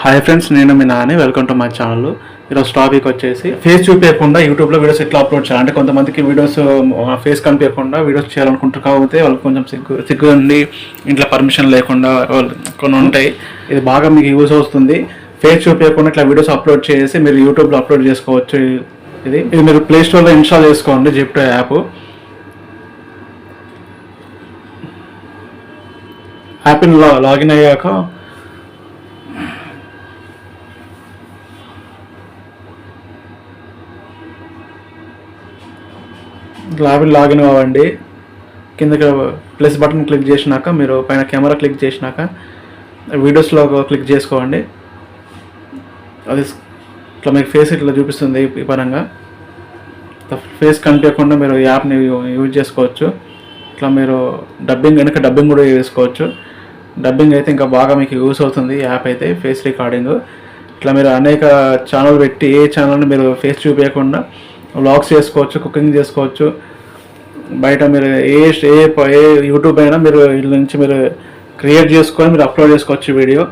Hi friends, నేను మీ Nani. Welcome to my channel. ఈరోజు టాపిక్ వచ్చేసి ఫేస్ చూపించకుండా యూట్యూబ్లో వీడియోస్ ఎట్లా అప్లోడ్ చేయాలి. అంటే కొంతమందికి వీడియోస్ ఫేస్ కనిపించకుండా వీడియోస్ చేయాలనుకుంటారు, కాకపోతే వాళ్ళకి కొంచెం సిగ్గు ఉండి ఇంట్లో పర్మిషన్ లేకుండా కొన్ని ఉంటాయి. ఇది బాగా మీకు యూజ్ అవుతుంది. ఫేస్ చూపించకుండా ఇట్లా వీడియోస్ అప్లోడ్ చేసి మీరు యూట్యూబ్లో అప్లోడ్ చేసుకోవచ్చు. ఇది మీరు ప్లే స్టోర్లో ఇన్స్టాల్ చేసుకోండి. జిప్టో యాప్ని లాగిన్ అయ్యాక లాగిన్ అవ్వండి. కిందకి ప్లస్ బటన్ క్లిక్ చేసినాక మీరు పైన కెమెరా క్లిక్ చేసినాక వీడియోస్లో క్లిక్ చేసుకోండి. అది ఇట్లా మీకు ఫేస్ ఇట్లా చూపిస్తుంది. ఈ పరంగా ఫేస్ కనిపించకుండా మీరు యాప్ని యూజ్ చేసుకోవచ్చు. ఇట్లా మీరు డబ్బింగ్ కూడా వేసుకోవచ్చు. డబ్బింగ్ అయితే ఇంకా బాగా మీకు యూస్ అవుతుంది. యాప్ అయితే ఫేస్ రికార్డింగ్ ఇట్లా మీరు అనేక ఛానల్ పెట్టి ఏ ఛానల్ని మీరు ఫేస్ చూపించకుండా వ్లాగ్స్ చేసుకోవచ్చు, కుకింగ్ చేసుకోవచ్చు. బయట మీరు ఏ యూట్యూబ్ అయినా మీరు వీళ్ళ నుంచి మీరు క్రియేట్ చేసుకొని మీరు అప్లోడ్ చేసుకోవచ్చు. వీడియో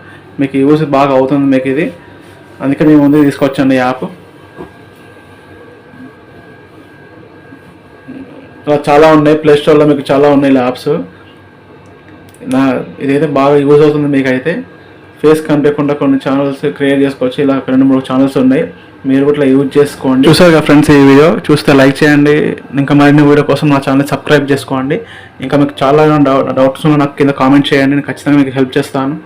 మీకు యూస్ బాగా అవుతుంది మీకు ఇది. అందుకే మేము ముందు తీసుకొచ్చండి యాప్. ఇలా చాలా ఉన్నాయి, ప్లే స్టోర్లో మీకు చాలా ఉన్నాయి యాప్స్. ఇదైతే బాగా యూజ్ అవుతుంది మీకు. అయితే ఫేస్ కనిపించకుండా కొన్ని ఛానల్స్ క్రియేట్ చేసుకోవచ్చు. ఇలా 2-3 ఛానల్స్ ఉన్నాయి, మీరు కూడా యూజ్ చేసుకోండి. చూసారు కదా ఫ్రెండ్స్, ఈ వీడియో చూస్తే లైక్ చేయండి. ఇంకా మరిన్ని వీడియో కోసం నా ఛానల్ సబ్స్క్రైబ్ చేసుకోండి. ఇంకా మీకు చాలా డౌట్స్ ఉన్నా నాకు కింద కామెంట్ చేయండి, నేను ఖచ్చితంగా మీకు హెల్ప్ చేస్తాను.